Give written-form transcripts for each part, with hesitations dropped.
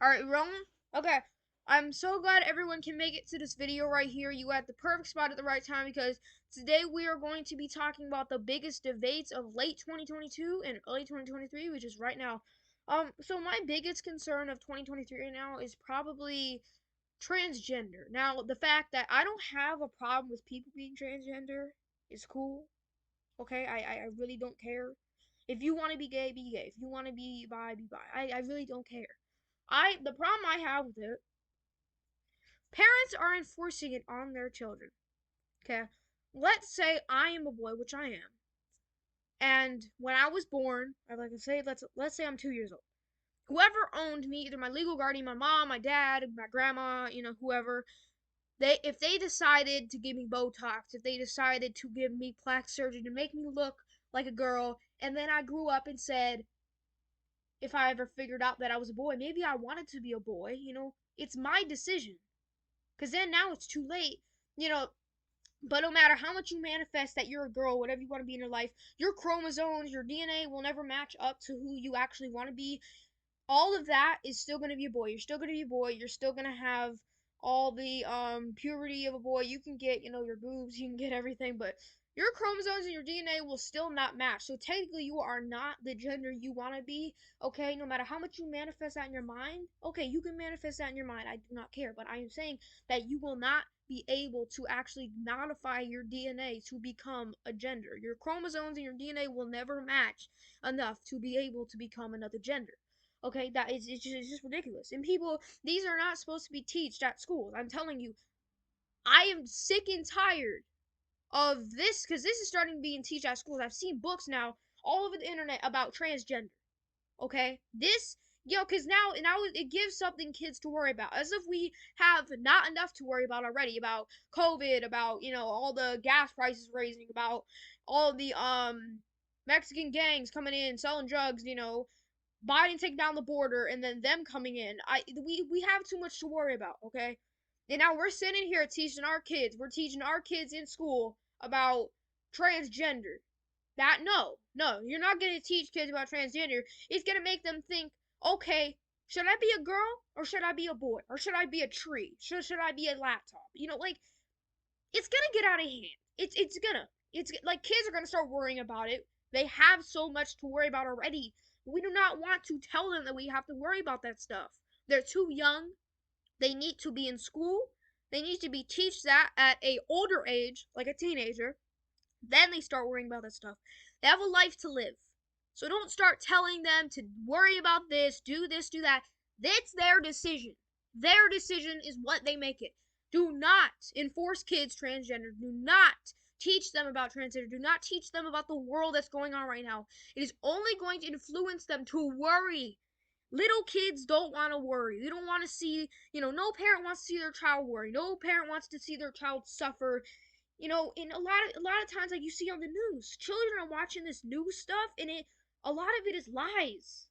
Alright, Roman? Okay. I'm so glad everyone can make it to this video right here. You at the perfect spot at the right time because today we are going to be talking about the biggest debates of late 2022 and early 2023, which is right now. So my biggest concern of 2023 right now is probably transgender. Now, the fact that I don't have a problem with people being transgender is cool. Okay, I really don't care. If you want to be gay, be gay. If you want to be bi, be bi. I really don't care. The problem I have with it, parents are enforcing it on their children. Okay, let's say I am a boy, which I am, and when I was born, let's say I'm 2 years old. Whoever owned me, either my legal guardian, my mom, my dad, my grandma, whoever, if they decided to give me Botox, if they decided to give me plastic surgery to make me look like a girl, and then I grew up and said, if I ever figured out that I was a boy, maybe I wanted to be a boy, it's my decision. Because then now it's too late, you know. But no matter how much you manifest that you're a girl, whatever you want to be in your life, your chromosomes, your DNA will never match up to who you actually want to be. All of that is still going to be a boy. You're still going to be a boy. You're still going to have all the puberty of a boy. You can get, your boobs, you can get everything, but your chromosomes and your DNA will still not match. So technically you are not the gender you want to be, okay? No matter how much you manifest that in your mind. Okay, you can manifest that in your mind. I do not care, but I am saying that you will not be able to actually modify your DNA to become a gender. Your chromosomes and your DNA will never match enough to be able to become another gender. Okay, that is it's just ridiculous. And people, these are not supposed to be taught at schools. I'm telling you, I am sick and tired of this because this is starting to be taught at schools. I've seen books now all over the internet about transgender. Okay, because now it gives something kids to worry about, as if we have not enough to worry about already, about COVID, about all the gas prices raising, about all the Mexican gangs coming in selling drugs, Biden taking down the border and then them coming in. We have too much to worry about, okay? And now we're sitting here teaching our kids. We're teaching our kids in school about transgender. No, you're not gonna teach kids about transgender. It's gonna make them think, okay, should I be a girl or should I be a boy or should I be a tree? Should I be a laptop? Like it's gonna get out of hand. It's like kids are gonna start worrying about it. They have so much to worry about already. We do not want to tell them that we have to worry about that stuff. They're too young. They need to be in school. They need to be teach that at a older age, like a teenager. Then they start worrying about that stuff. They have a life to live. So don't start telling them to worry about this, do that. That's their decision. Their decision is what they make it. Do not enforce kids transgender. Do not teach them about transgender. Do not teach them about the world that's going on right now. It is only going to influence them to worry. Little kids don't want to worry. They don't want to see, no parent wants to see their child worry. No parent wants to see their child suffer. In a lot of times, like you see on the news, children are watching this news stuff, and a lot of it is lies,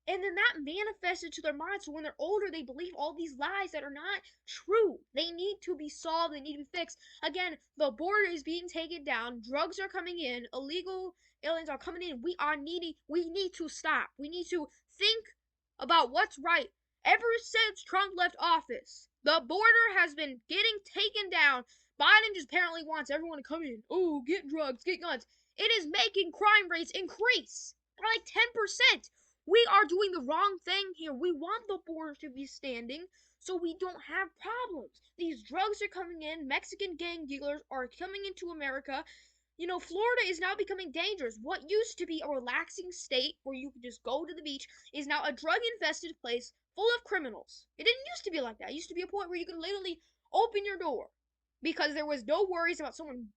and then that manifests into their minds. So when they're older, they believe all these lies that are not true. They need to be solved. They need to be fixed. Again, the border is being taken down. Drugs are coming in. Illegal aliens are coming in. We need to stop. We need to think about what's right. Ever since Trump left office, the border has been getting taken down. Biden just apparently wants everyone to come in. Oh, get drugs, get guns. It is making crime rates increase by like 10%. We are doing the wrong thing here. We want the border to be standing so we don't have problems. These drugs are coming in. Mexican gang dealers are coming into America. Florida is now becoming dangerous. What used to be a relaxing state where you could just go to the beach is now a drug infested place full of criminals. It didn't used to be like that. It used to be a point where you could literally open your door because there was no worries about someone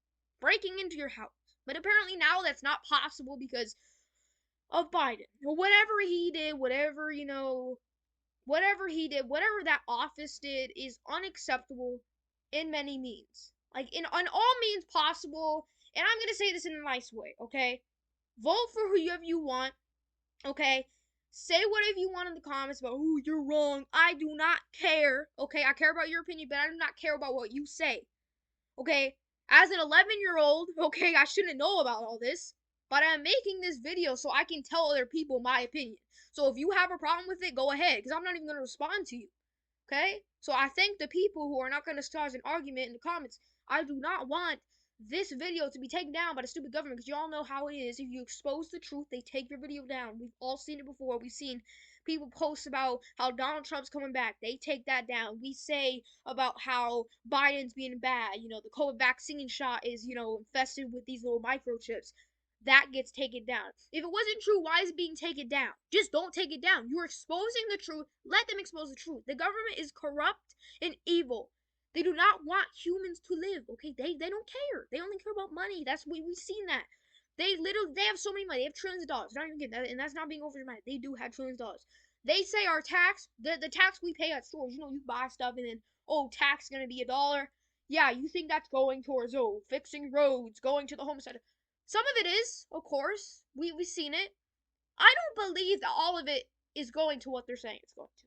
breaking into your house. But apparently now that's not possible because of Biden. Whatever he did, whatever that office did is unacceptable in many means. Like in on all means possible. And I'm gonna say this in a nice way, okay? Vote for whoever you want, okay? Say whatever you want in the comments about, oh, you're wrong. I do not care, okay? I care about your opinion, but I do not care about what you say, okay? As an 11-year-old, okay, I shouldn't know about all this, but I'm making this video so I can tell other people my opinion. So if you have a problem with it, go ahead, because I'm not even going to respond to you. Okay? So I thank the people who are not going to start an argument in the comments. I do not want this video to be taken down by the stupid government, because y'all know how it is. If you expose the truth, they take your video down. We've all seen it before. We've seen people post about how Donald Trump's coming back. They take that down. We say about how Biden's being bad. You know, the COVID vaccine shot is, infested with these little microchips. That gets taken down. If it wasn't true, why is it being taken down? Just don't take it down. You're exposing the truth. Let them expose the truth. The government is corrupt and evil. They do not want humans to live, okay? They don't care. They only care about money. We've seen that. They have so many money. They have trillions of dollars. Not even kidding. And that's not being overdramatic. They do have trillions of dollars. They say our tax, the tax we pay at stores, you buy stuff and then, tax is gonna be $1. Yeah, you think that's going towards, fixing roads, going to the homestead. Some of it is, of course. We've seen it. I don't believe that all of it is going to what they're saying it's going to.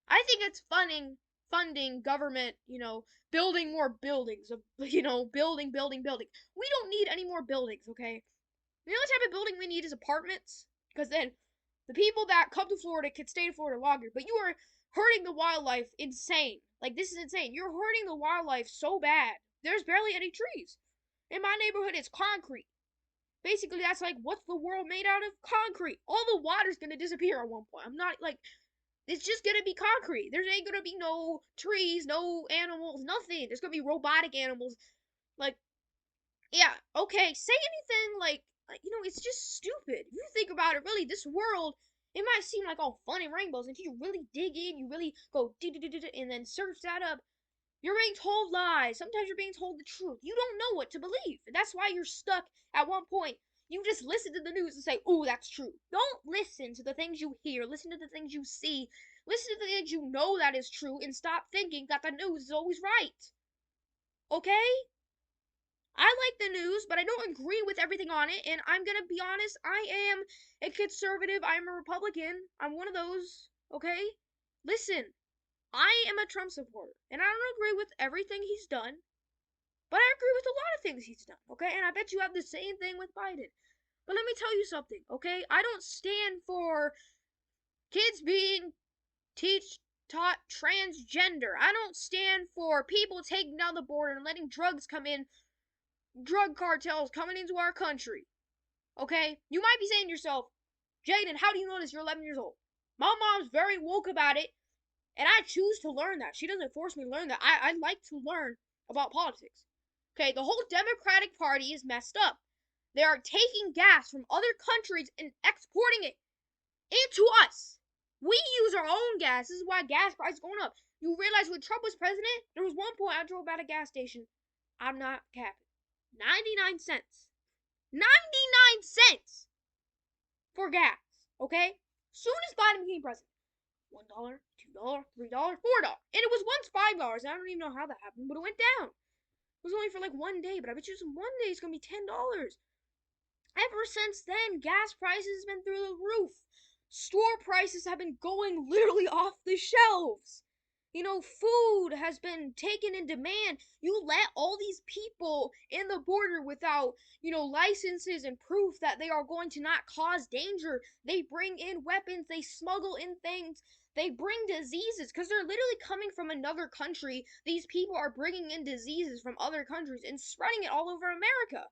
I think it's funding government, building more buildings, building. We don't need any more buildings, okay? The only type of building we need is apartments, because then the people that come to Florida can stay in Florida longer. But you are hurting the wildlife insane. Like, this is insane. You're hurting the wildlife so bad. There's barely any trees. In my neighborhood, it's concrete. Basically, that's like, what's the world made out of? Concrete. All the water's gonna disappear at one point. I'm not, like, it's just gonna be concrete. There ain't gonna be no trees, no animals, nothing. There's gonna be robotic animals. Like, yeah, okay, say anything like it's just stupid. If you think about it, really, this world, it might seem like all fun and rainbows until you really dig in, you really go and then search that up. You're being told lies. Sometimes you're being told the truth. You don't know what to believe. And that's why you're stuck at one point. You just listen to the news and say, "Ooh, that's true." Don't listen to the things you hear. Listen to the things you see. Listen to the things you know that is true, and stop thinking that the news is always right. Okay? I like the news, but I don't agree with everything on it, and I'm gonna be honest, I am a conservative, I'm a Republican, I'm one of those, okay? Listen, I am a Trump supporter, and I don't agree with everything he's done, but I agree with a lot of things he's done, okay? And I bet you have the same thing with Biden. But let me tell you something, okay? I don't stand for kids being taught transgender. I don't stand for people taking down the border and letting drugs come in, drug cartels coming into our country. Okay? You might be saying to yourself, Jaden, how do you know this? You're 11 years old. My mom's very woke about it, and I choose to learn that. She doesn't force me to learn that. I like to learn about politics. Okay, the whole Democratic Party is messed up. They are taking gas from other countries and exporting it into us. We use our own gas. This is why gas prices are going up. You realize when Trump was president, there was one point I drove by a gas station. I'm not capping. 99 cents. 99 cents for gas. Okay? Soon as Biden became president, $1, $2, $3, $4. And it was once $5. I don't even know how that happened, but it went down. It was only for like one day, but I bet you one day it's gonna be $10. Ever since then, gas prices have been through the roof. Store prices have been going literally off the shelves. Food has been taken in demand. You let all these people in the border without, licenses and proof that they are going to not cause danger. They bring in weapons, they smuggle in things, they bring diseases because they're literally coming from another country. These people are bringing in diseases from other countries and spreading it all over America.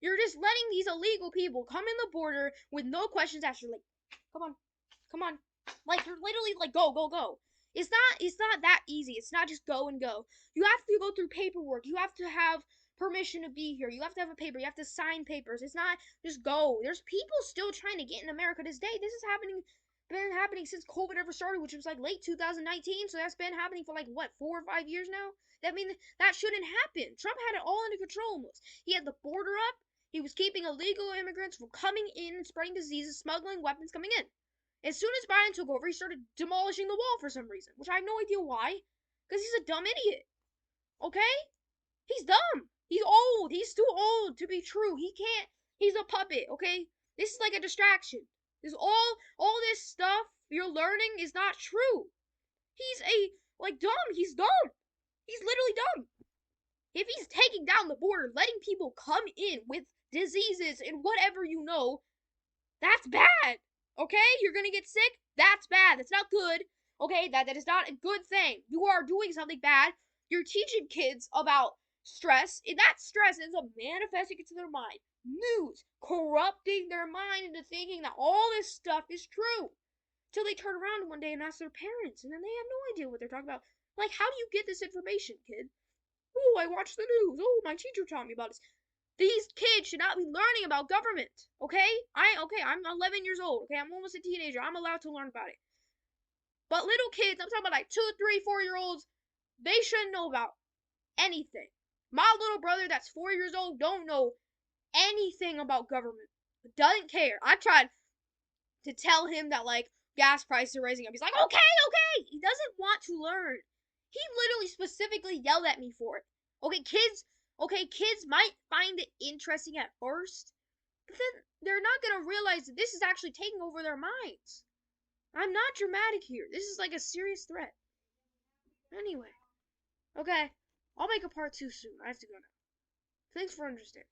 You're just letting these illegal people come in the border with no questions asked. You're like, come on. Like, you're literally like, go. It's not that easy. It's not just go and go. You have to go through paperwork. You have to have permission to be here. You have to have a paper. You have to sign papers. It's not just go. There's people still trying to get in America this day. This is been happening since COVID ever started, which was like late 2019. So that's been happening for like what, 4 or 5 years now? That shouldn't happen. Trump had it all under control almost. He had the border up. He was keeping illegal immigrants from coming in and spreading diseases, smuggling weapons coming in. As soon as Biden took over, he started demolishing the wall for some reason, which I have no idea why. Because he's a dumb idiot. Okay? He's dumb. He's old. He's too old to be true. He's a puppet, okay? This is like a distraction. All this stuff you're learning is not true. He's dumb. He's dumb. He's literally dumb. If he's taking down the border, letting people come in with diseases and whatever that's bad. Okay? You're gonna get sick. That's bad. That's not good. Okay? That is not a good thing. You are doing something bad. You're teaching kids about stress. And that stress ends up manifesting into their mind. News. Corrupting their mind into thinking that all this stuff is true. Till they turn around one day and ask their parents. And then they have no idea what they're talking about. Like, how do you get this information, kid? Oh, I watched the news. Oh, my teacher taught me about this. These kids should not be learning about government. Okay? I'm 11 years old. Okay, I'm almost a teenager. I'm allowed to learn about it. But little kids, I'm talking about like 2, 3, 4 year olds, they shouldn't know about anything. My little brother that's 4 years old don't know anything about government. Doesn't care. I tried to tell him that like gas prices are rising up. He's like, okay. He doesn't want to learn. He literally specifically yelled at me for it. Kids might find it interesting at first, but then they're not gonna realize that this is actually taking over their minds. I'm not dramatic here. This is like a serious threat. Anyway, okay, I'll make a part 2 soon. I have to go now. Thanks for understanding.